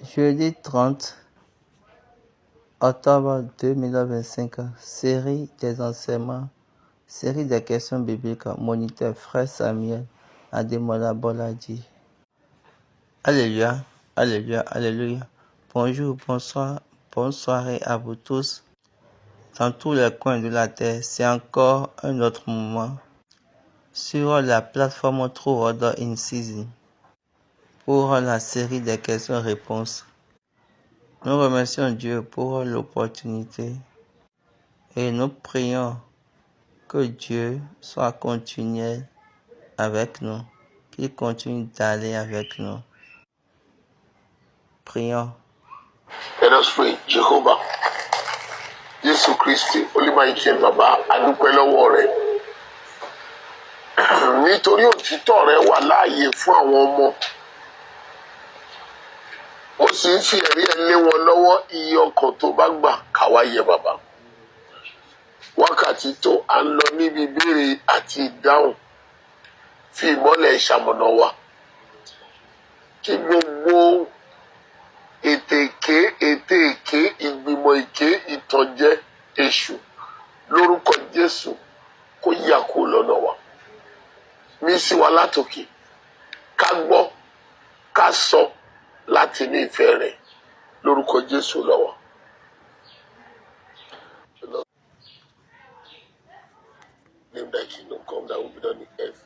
Jeudi 30 octobre 2025, série des enseignements, série des questions bibliques, moniteur Frère Samuel Ademola Boladi. Alléluia, alléluia, alléluia. Bonjour, bonsoir, bonne soirée à vous tous. Dans tous les coins de la terre, c'est encore un autre moment sur la plateforme True Order in Season pour la série des questions-réponses. Nous remercions Dieu pour l'opportunité et nous prions que Dieu soit continuel avec nous, qu'il continue d'aller avec nous. Prions. Let us pray. Jehovah, Jésù Kristi, Olúmáìtì Bàbá, a dúpẹ́ lọ́wọ́ rẹ. Nítorí òtítọ́ rẹ wà láàyè fún àwọn ọmọ. Ó sì ń fi ẹ̀rí ẹ lé wọn lọ́wọ́ iye ọkàn tó bá gbà káwá yẹ bàbá. Wákàtí tó à ń lọ níbi ìbéèrè àti ìdáhùn fi ìmọ́lẹ̀ ìṣamọ̀nà wa. Kí gbogbo ètè èké, ìgbìmọ̀ èké, ìtànjẹ, èṣù lórúkọ Jésù kó yà kó lọ́nà wa. Mí sí wa látòkè, ká gbọ́, ká sọ láti ní ìfẹ́ rẹ̀ lórúkọ Jésù lọ́wọ́. Name thy kingdom come, thy will be done in earth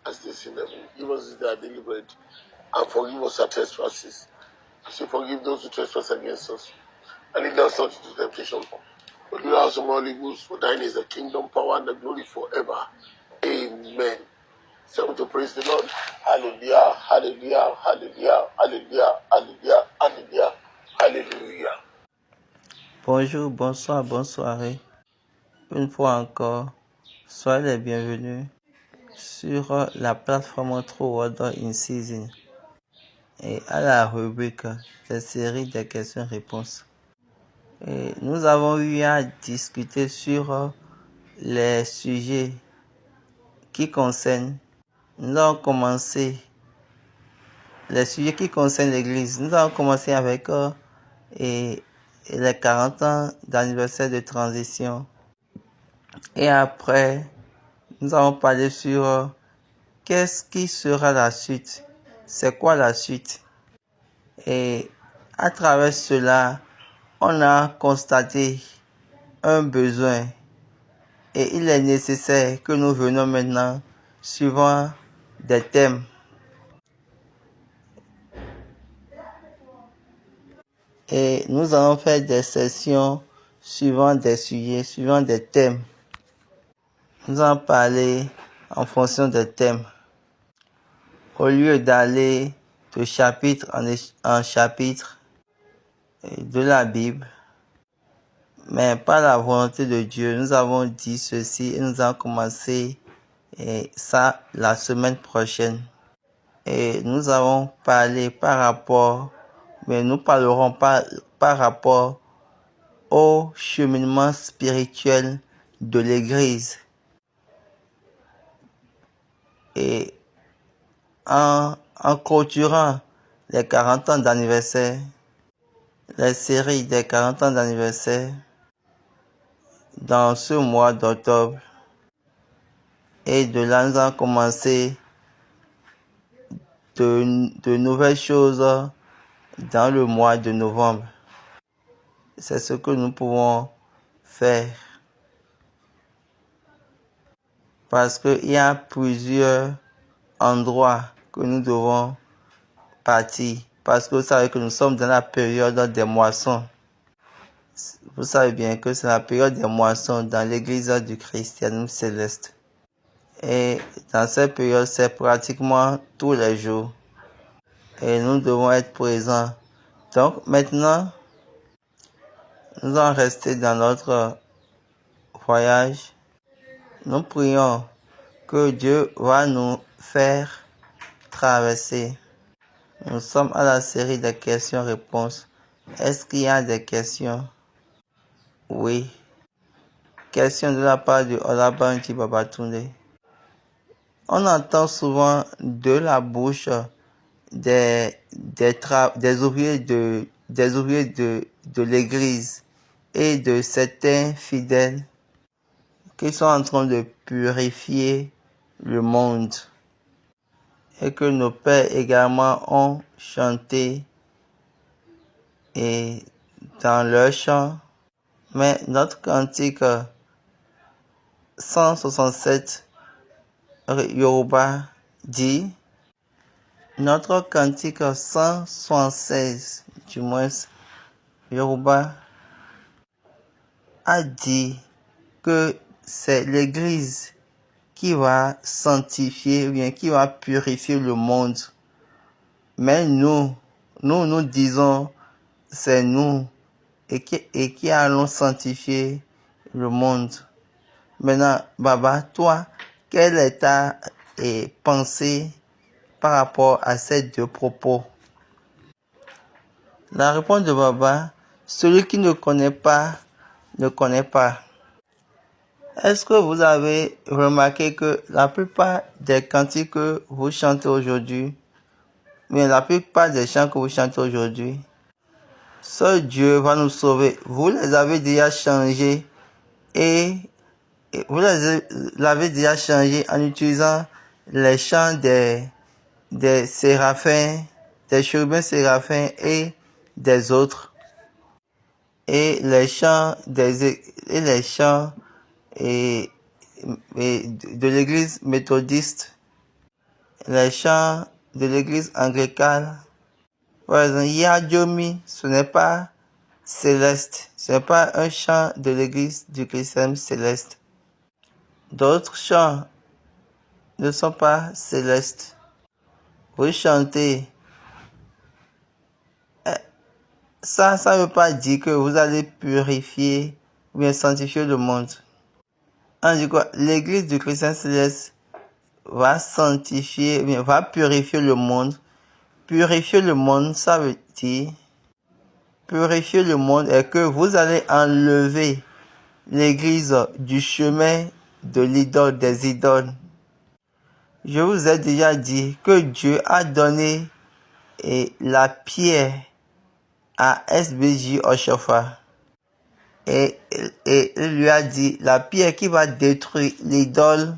as it is in heaven. Give us this day our daily bread, and forgive us our trespasses, as we forgive those who trespass against us. And lead us not into temptation, but deliver us from all evils. For thine is the kingdom, power, and the glory forever. Amen. So to praise the Lord. Hallelujah, hallelujah, hallelujah, hallelujah, hallelujah, hallelujah, hallelujah. Bonjour, bonsoir, bonne soirée. Une fois encore, soyez les bienvenus sur la plateforme True Order in Season et à la rubrique des séries des questions-réponses. Et nous avons eu à discuter sur les sujets qui concernent. Nous avons commencé les sujets qui concernent l'Église. Nous avons commencé avec les 40 ans d'anniversaire de transition. Et après, nous avons parlé sur qu'est-ce qui sera la suite. C'est quoi la suite? Et à travers cela, on a constaté un besoin. Et il est nécessaire que nous venions maintenant suivant des thèmes. Et nous allons faire des sessions suivant des sujets, suivant des thèmes. Nous allons parler en fonction des thèmes. Au lieu d'aller de chapitre en chapitre de la Bible, mais par la volonté de Dieu, nous avons dit ceci et nous allons commencer ça la semaine prochaine. Et nous allons parler par rapport, mais nous parlerons pas par rapport au cheminement spirituel de l'Église. Et en clôturant les 40 ans d'anniversaire, les séries des 40 ans d'anniversaire, dans ce mois d'octobre, et de là nous allons commencer de nouvelles choses dans le mois de novembre. C'est ce que nous pouvons faire. Parce qu'il y a plusieurs endroits que nous devons partir. Parce que vous savez que nous sommes dans la période des moissons. Vous savez bien que c'est la période des moissons dans l'église du christianisme céleste. Et dans cette période, c'est pratiquement tous les jours. Et nous devons être présents. Donc maintenant, nous allons rester dans notre voyage. Nous prions que Dieu va nous faire traverser. Nous sommes à la série des questions-réponses. Est-ce qu'il y a des questions? Oui. Question de la part de Olabanji Babatunde. On entend souvent de la bouche des ouvriers de l'église et de certains fidèles qui sont en train de purifier le monde et que nos pères également ont chanté et dans leur chant. Mais notre cantique 167 Yoruba dit, notre cantique 176 du moins Yoruba a dit que c'est l'Église qui va sanctifier, ou bien qui va purifier le monde. Mais nous disons, c'est nous et qui allons sanctifier le monde. Maintenant, Baba, toi, quelle est ta pensée par rapport à ces deux propos? La réponse de Baba, celui qui ne connaît pas, ne connaît pas. Est-ce que vous avez remarqué que la plupart des cantiques que vous chantez aujourd'hui, mais la plupart des chants que vous chantez aujourd'hui, seul Dieu va nous sauver. Vous les avez déjà changés et vous l'avez déjà changé en utilisant les chants des séraphins, des chérubins séraphins et des autres. Et les chants et de l'église méthodiste, les chants de l'église anglicane. Par exemple, Yajomi, ce n'est pas céleste, ce n'est pas un chant de l'église du christianisme céleste. D'autres chants ne sont pas célestes. Vous chantez. Ça ne veut pas dire que vous allez purifier ou bien sanctifier le monde. On dit quoi? L'église du chrétien céleste va sanctifier, bien, va purifier le monde. Purifier le monde, ça veut dire, purifier le monde est que vous allez enlever l'église du chemin de l'idole, des idoles. Je vous ai déjà dit que Dieu a donné la pierre à SBJ Oshofa. Et il lui a dit, la pierre qui va détruire l'idole,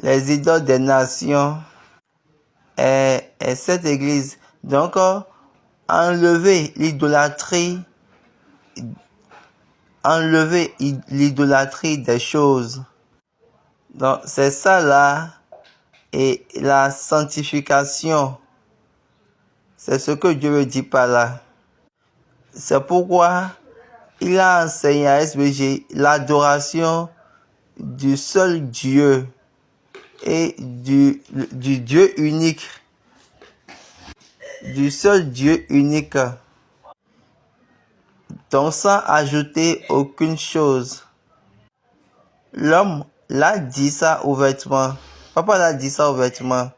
les idoles des nations, est cette église. Donc, enlever l'idolâtrie des choses. Donc, c'est ça là, et la sanctification. C'est ce que Dieu me dit par là. C'est pourquoi il a enseigné à SBG l'adoration du seul Dieu et du Dieu unique. Du seul Dieu unique. Donc sans ajouter aucune chose. L'homme l'a dit ça ouvertement. Papa l'a dit ça ouvertement,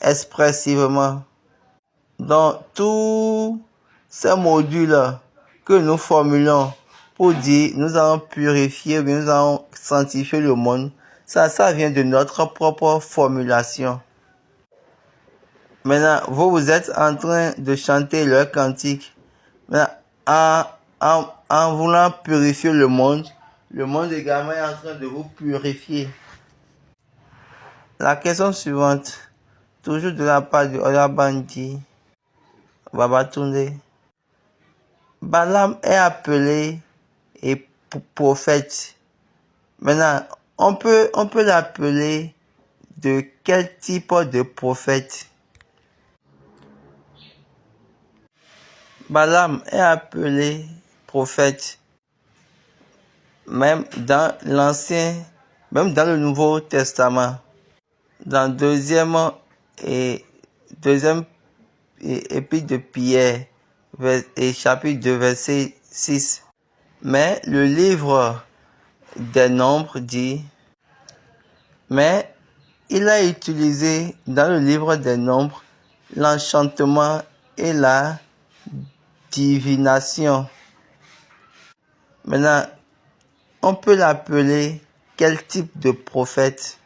expressivement. Dans tous ces modules que nous formulons pour dire nous allons purifier, nous allons sanctifier le monde, ça vient de notre propre formulation. Maintenant, vous êtes en train de chanter leur cantique. Maintenant, en voulant purifier le monde également est en train de vous purifier. La question suivante, toujours de la part de Oyabandi, Babatunde. Balaam est appelé prophète. Maintenant, on peut l'appeler de quel type de prophète? Balaam est appelé prophète. Même dans l'Ancien, même dans le Nouveau Testament. Dans deuxième épître de Pierre, chapitre 2, verset 6. Mais le livre des Nombres dit, mais il a utilisé dans le livre des Nombres l'enchantement et la divination. Maintenant, on peut l'appeler quel type de prophète?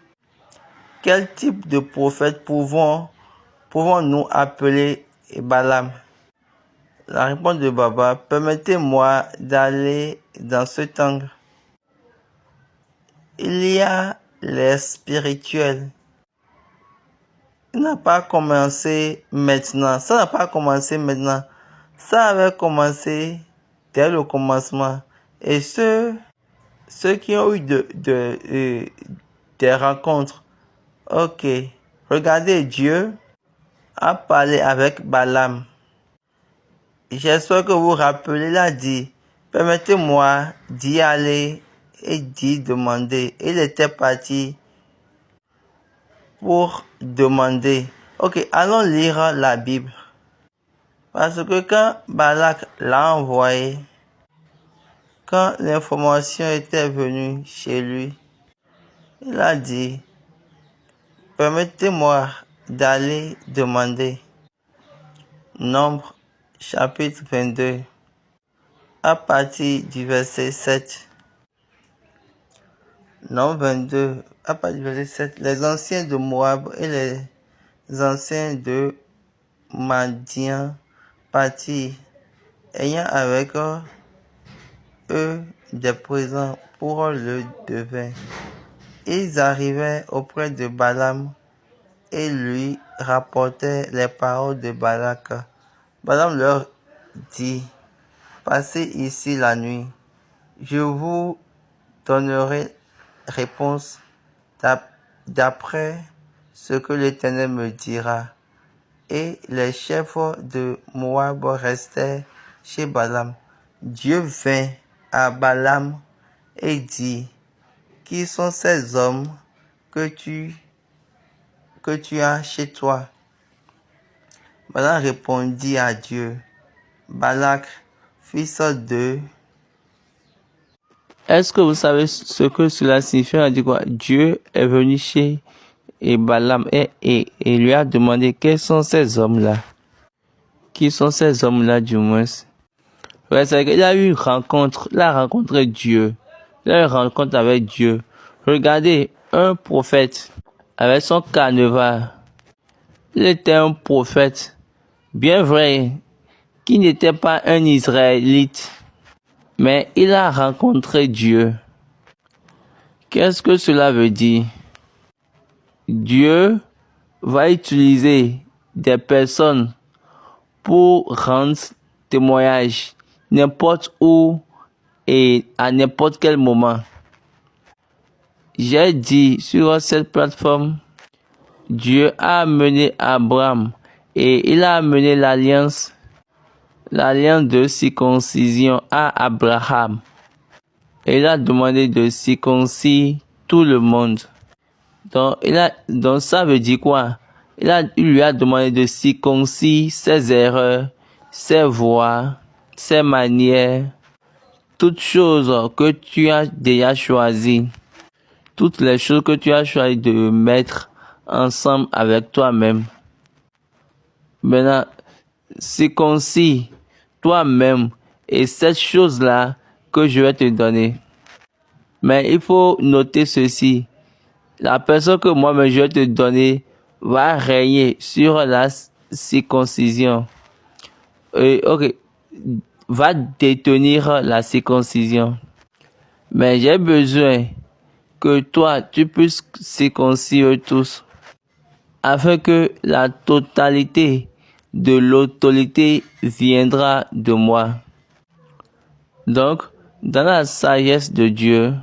Quel type de prophète pouvons pouvons-nous appeler Balaam? La réponse de Baba, permettez-moi d'aller dans ce angle. Il y a les spirituels. Il n'a pas commencé maintenant. Ça n'a pas commencé maintenant. Ça avait commencé dès le commencement. Et ceux qui ont eu des rencontres, ok. Regardez, Dieu a parlé avec Balaam. J'espère que vous vous rappelez, il a dit, permettez-moi d'y aller et d'y demander. Il était parti pour demander. Ok, allons lire la Bible. Parce que quand Balak l'a envoyé, quand l'information était venue chez lui, il a dit, permettez-moi d'aller demander. Nombre chapitre 22, à partir du verset 7. Nombre 22, à partir du verset 7. Les anciens de Moab et les anciens de Madian partirent, ayant avec eux des présents pour le devin. Ils arrivaient auprès de Balaam et lui rapportaient les paroles de Balak. Balaam leur dit, passez ici la nuit, je vous donnerai réponse d'après ce que l'Éternel me dira. Et les chefs de Moab restaient chez Balaam. Dieu vint à Balaam et dit, qui sont ces hommes que tu as chez toi? Balaam répondit à Dieu, Balak, fils de... Est-ce que vous savez ce que cela signifie? On dit quoi? Dieu est venu chez Balaam et lui a demandé quels sont ces hommes-là. Qui sont ces hommes-là du moins? Ouais, c'est qu'il a eu une rencontre, il a rencontré Dieu. Il a eu une rencontre avec Dieu. Regardez, un prophète avec son carnaval. Il était un prophète, bien vrai, qui n'était pas un Israélite. Mais il a rencontré Dieu. Qu'est-ce que cela veut dire? Dieu va utiliser des personnes pour rendre témoignage n'importe où et à n'importe quel moment. J'ai dit sur cette plateforme, Dieu a amené Abraham et il a amené l'alliance de circoncision à Abraham. Et il a demandé de circoncire tout le monde. Donc ça veut dire quoi? Il lui a demandé de circoncire ses erreurs, ses voies, ses manières, toutes choses que tu as déjà choisies, toutes les choses que tu as choisi de mettre ensemble avec toi-même. Maintenant, circoncis toi-même et cette chose-là que je vais te donner. Mais il faut noter ceci. La personne que moi-même je vais te donner va régner sur la circoncision. Va détenir la circoncision. Mais j'ai besoin que toi, tu puisses circoncire tous, afin que la totalité de l'autorité viendra de moi. Donc, dans la sagesse de Dieu,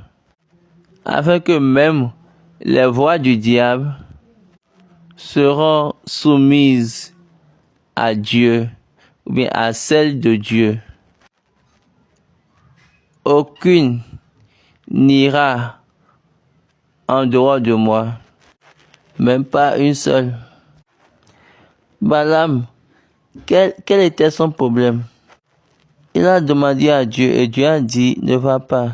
afin que même les voix du diable seront soumises à Dieu, ou bien à celles de Dieu. Aucune n'ira en dehors de moi, même pas une seule. Balaam, quel était son problème? Il a demandé à Dieu et Dieu a dit, ne va pas.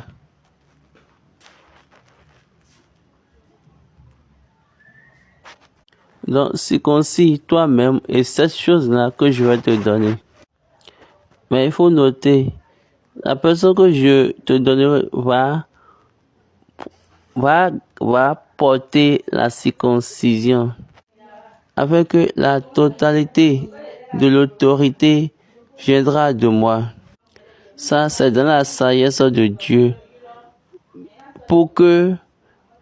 Donc, circoncis toi-même et cette chose-là que je vais te donner. Mais il faut noter, la personne que je te donnerai va porter la circoncision. afin que la totalité de l'autorité viendra de moi. Ça, c'est dans la sagesse de Dieu. Pour que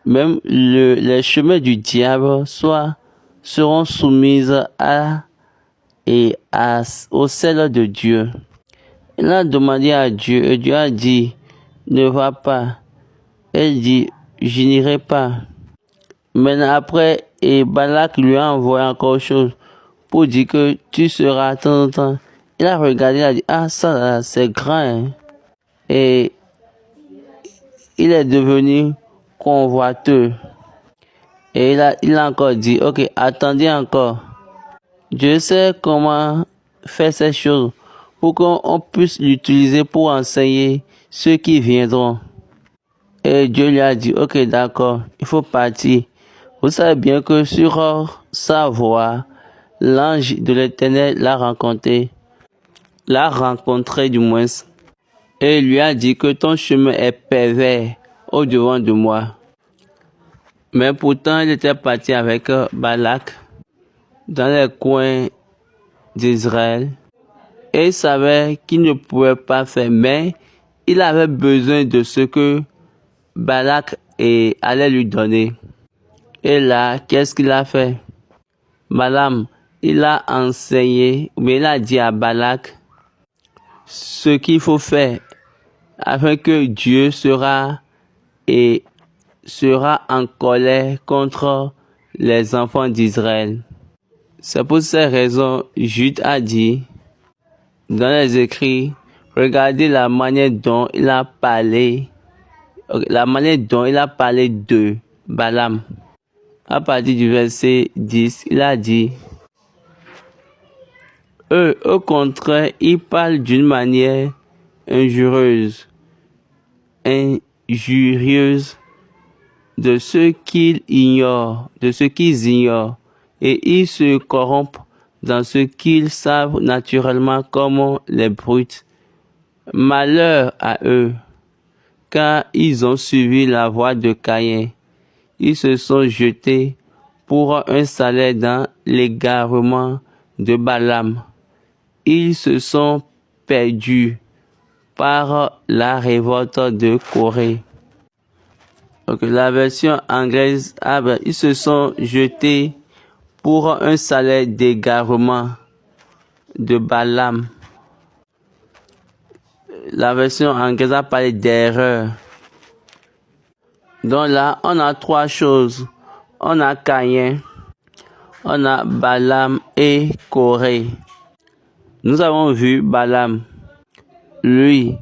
même les chemins du diable seront soumis au sel de Dieu. Il a demandé à Dieu, et Dieu a dit, ne va pas. Elle dit, je n'irai pas. Maintenant après, et Balak lui a envoyé encore autre chose pour dire que tu seras de temps en temps. Il a regardé, il a dit, ah ça c'est grand. Hein. Et il est devenu convoiteux. Et il a encore dit, ok, attendez encore. Dieu sait comment faire ces choses pour qu'on puisse l'utiliser pour enseigner ceux qui viendront. Et Dieu lui a dit, ok, d'accord, il faut partir. Vous savez bien que sur sa voie, l'ange de l'Éternel l'a rencontré du moins, et lui a dit que ton chemin est pervers au-devant de moi. Mais pourtant, il était parti avec Balak dans les coins d'Israël et il savait qu'il ne pouvait pas faire, mais il avait besoin de ce que Balak allait lui donner. Et là, qu'est-ce qu'il a fait? Balaam, il a enseigné, mais il a dit à Balak ce qu'il faut faire afin que Dieu sera en colère contre les enfants d'Israël. C'est pour ces raisons, Jude a dit dans les écrits, regardez la manière dont il a parlé de Balaam. À partir du verset 10, il a dit, eux, au contraire, ils parlent d'une manière injurieuse de ce qu'ils ignorent, et ils se corrompent dans ce qu'ils savent naturellement comme les brutes. Malheur à eux, car ils ont suivi la voie de Caïn. Ils se sont jetés pour un salaire dans l'égarement de Balaam. Ils se sont perdus par la révolte de Corée. Donc, la version anglaise, ils se sont jetés pour un salaire d'égarement de Balaam. La version anglaise a parlé d'erreur. Donc là, on a trois choses. On a Caïn, on a Balaam et Corée. Nous avons vu Balaam. Lui,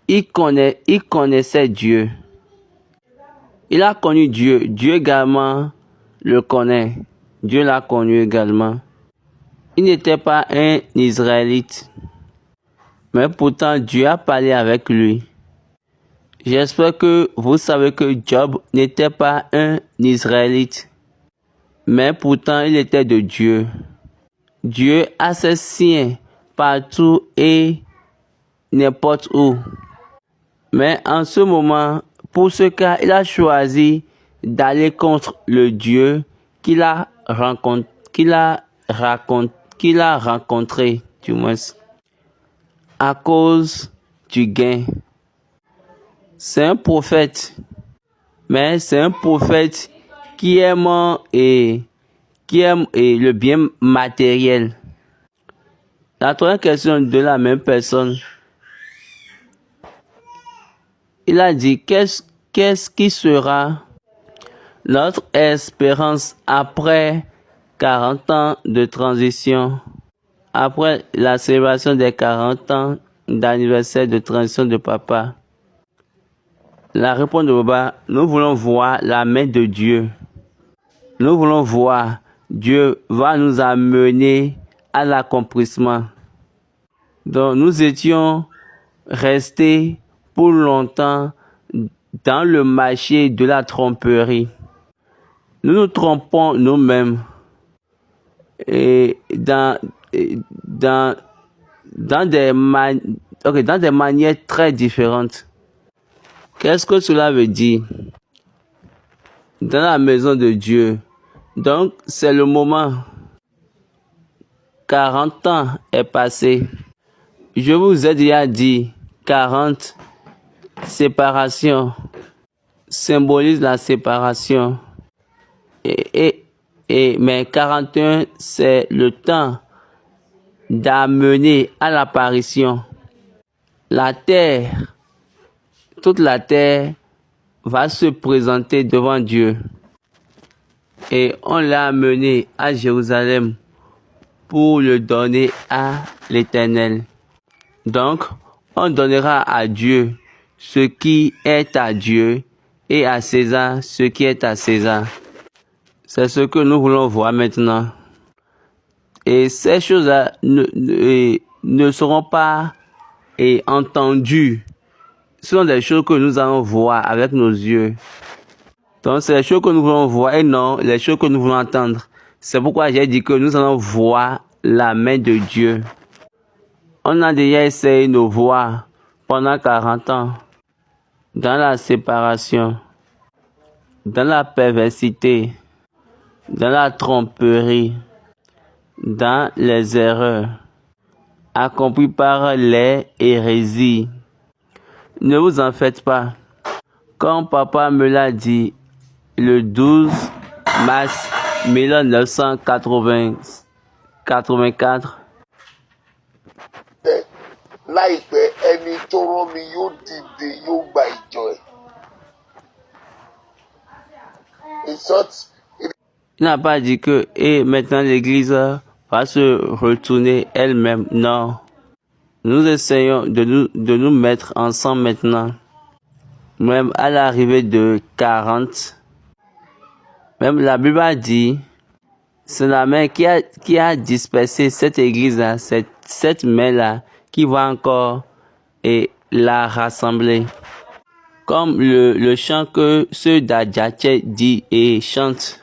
il connaissait Dieu. Il a connu Dieu. Dieu également le connaît. Dieu l'a connu également. Il n'était pas un Israélite. Mais pourtant, Dieu a parlé avec lui. J'espère que vous savez que Job n'était pas un Israélite. Mais pourtant, il était de Dieu. Dieu a ses siens partout et n'importe où. Mais en ce moment, pour ce cas, il a choisi d'aller contre le Dieu qu'il a rencontré, du moins, à cause du gain. C'est un prophète, mais c'est un prophète qui aime le bien matériel. La troisième question de la même personne, il a dit, qu'est-ce qui sera notre espérance après 40 ans de transition, après la célébration des 40 ans d'anniversaire de transition de papa? La réponse de Baba, nous voulons voir la main de Dieu. Nous voulons voir Dieu va nous amener à l'accomplissement. Donc nous étions restés pour longtemps dans le marché de la tromperie. Nous nous trompons nous-mêmes et dans des manières très différentes. Qu'est-ce que cela veut dire? Dans la maison de Dieu, Donc, c'est le moment. 40 ans est passé. Je vous ai déjà dit, 40 séparations symbolisent la séparation. Mais 41, c'est le temps d'amener à l'apparition. La terre, toute la terre va se présenter devant Dieu. Et on l'a amené à Jérusalem pour le donner à l'Éternel. Donc, on donnera à Dieu ce qui est à Dieu et à César ce qui est à César. C'est ce que nous voulons voir maintenant. Et ces choses-là ne seront pas entendues. Ce sont des choses que nous allons voir avec nos yeux. Donc, c'est les choses que nous voulons voir et non les choses que nous voulons entendre. C'est pourquoi j'ai dit que nous allons voir la main de Dieu. On a déjà essayé de voir pendant 40 ans dans la séparation, dans la perversité, dans la tromperie, dans les erreurs accomplies par les hérésies. Ne vous en faites pas. Comme papa me l'a dit le 12 mars 1984. Láìpẹ́ ẹni tó rán mi yóò dìde yóò gba ìjọ ẹ̀. Il n'a pas dit que maintenant l'église va se retourner elle-même. Non. Nous essayons de nous mettre ensemble maintenant. Même à l'arrivée de 40. Même la Bible a dit, c'est la main qui a dispersé cette église-là, cette main-là, qui va encore la rassembler. Comme le chant que ceux d'Adjatché dit et chantent.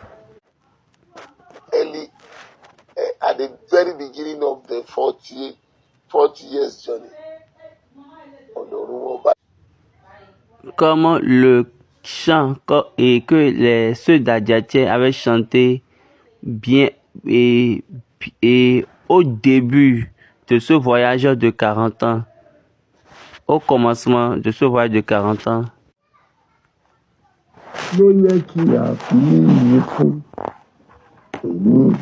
At the very beginning of the 40 years journey. Comme le chant et que ceux d'Adjatché avaient chanté bien et au début de ce voyage de 40 ans, au commencement de ce voyage de 40 ans. Ló yẹ kí a fi yìnyín fún èyí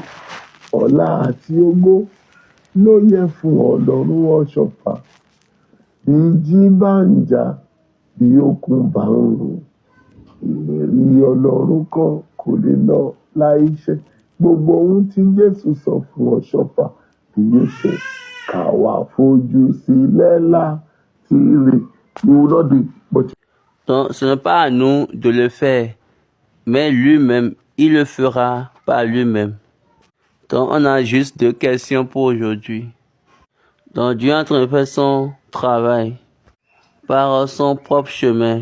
ọlá àti ògo ló yẹ fún Ọlọ́run ọ̀ṣọ́fà bí jí bá ń jà bí òkun bá ń rùn ìlérí Ọlọ́run kan kò lè lọ láìṣẹ gbogbo ohun tí Jésù sọ fún ọ̀ṣọ́fà bí yóò ṣe ká wá fojú sílẹ̀ láti rí ìwúlọ́dún bọ́tí. Donc, ce n'est pas à nous de le faire, mais lui-même, il le fera par lui-même. Donc, on a juste 2 questions pour aujourd'hui. Donc, Dieu est en train de faire son travail par son propre chemin.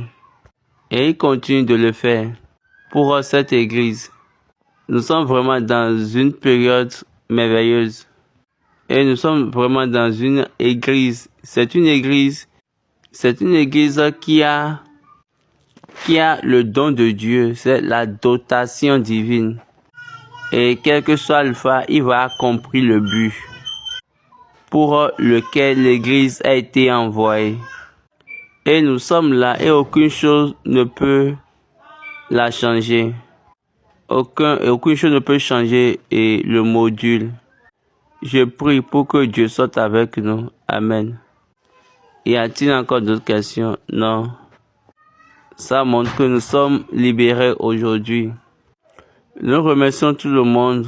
Et il continue de le faire pour cette église. Nous sommes vraiment dans une période merveilleuse. Et nous sommes vraiment dans une église. C'est une église qui a le don de Dieu, c'est la dotation divine. Et quel que soit Alpha, il va accomplir le but pour lequel l'église a été envoyée. Et nous sommes là et aucune chose ne peut la changer. Aucune chose ne peut changer le module. Je prie pour que Dieu soit avec nous. Amen. Y a-t-il encore d'autres questions? Non. Ça montre que nous sommes libérés aujourd'hui. Nous remercions tout le monde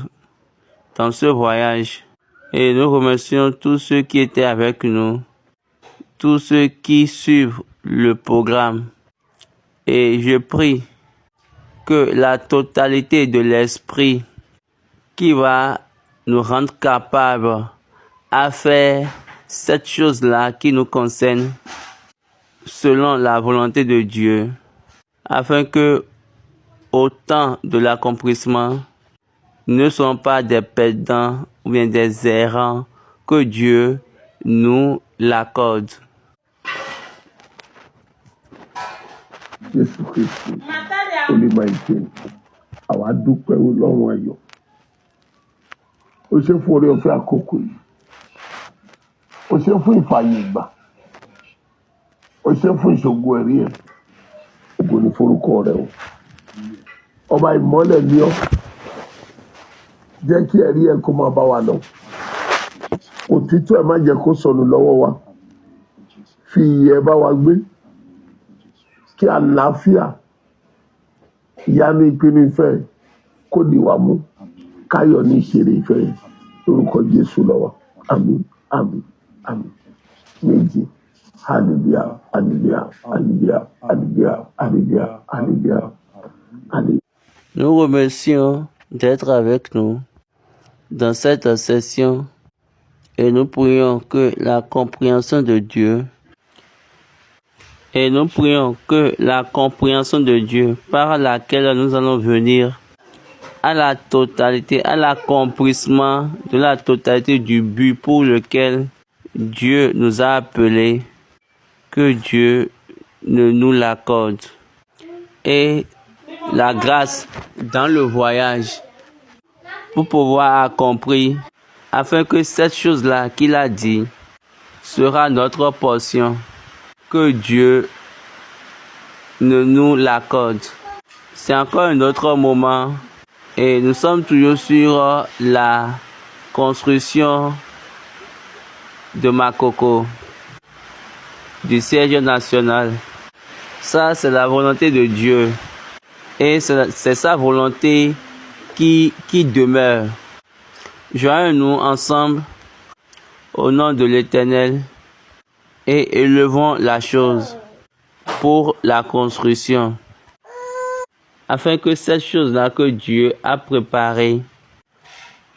dans ce voyage. Et nous remercions tous ceux qui étaient avec nous. Tous ceux qui suivent le programme. Et je prie que la totalité de l'esprit qui va nous rendre capables à faire cette chose-là qui nous concerne selon la volonté de Dieu, afin que, au temps de l'accomplissement, nous ne soyons pas des perdants ou bien des errants, que Dieu nous l'accorde. Jésus Christ, Holy Mighty. àwa dúpẹ́ Ọlọ́run ayọ̀. Ó ṣe fún oore ọ̀fẹ́ àkókò yìí. Ó ṣe fún ìfààyè ìgbà. Ó ṣe fún ìṣògo ẹ̀rí ẹ̀. Ògo ni forúkọ rẹ̀ o. Ọba ìmọ́lẹ̀ ni ọ́. Jẹ́ kí ẹ̀rí ẹ̀ kó máa bá wa lọ. Òtítọ́ ẹ̀ má jẹ́ kó sọnù lọ́wọ́ wa. Fi ìyè bá wa gbé. Kí àlàáfíà ìyanu ìpinnu ìfẹ́ kó di wa mú. Káyọ̀ ní ìṣeré ìfẹ́ lórúkọ Jésù lọ́wọ́. Àmín, àmín, àmín. Méjì. Hallelujah, hallelujah, hallelujah, hallelujah, hallelujah, hallelujah, hallelujah. Nous remercions d'être avec nous dans cette session et nous prions que la compréhension de Dieu par laquelle nous allons venir à la totalité, à l'accomplissement de la totalité du but pour lequel Dieu nous a appelés, que Dieu ne nous l'accorde. Et la grâce dans le voyage pour pouvoir accomplir, afin que cette chose-là qu'il a dit sera notre portion, que Dieu ne nous l'accorde. C'est encore un autre moment et nous sommes toujours sur la construction de Makoko, du siège national. Ça, c'est la volonté de Dieu. Et c'est sa volonté qui demeure. Joignons-nous ensemble au nom de l'Éternel et élevons la chose pour la construction, afin que cette chose-là que Dieu a préparée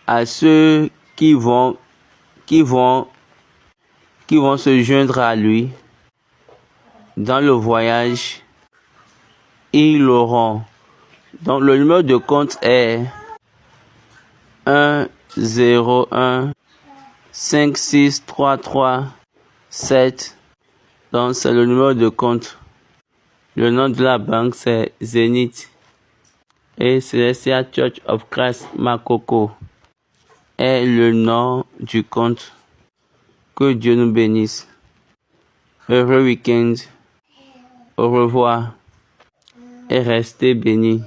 à ceux qui vont se joindre à lui dans le voyage, ils l'auront. Donc le numéro de compte est 101 5633 7. Donc c'est le numéro de compte. Le nom de la banque c'est Zenith et Celestial Church of Christ Makoko est le nom du compte. Que Dieu nous bénisse. Heureux week-end. Au revoir et restez bénis.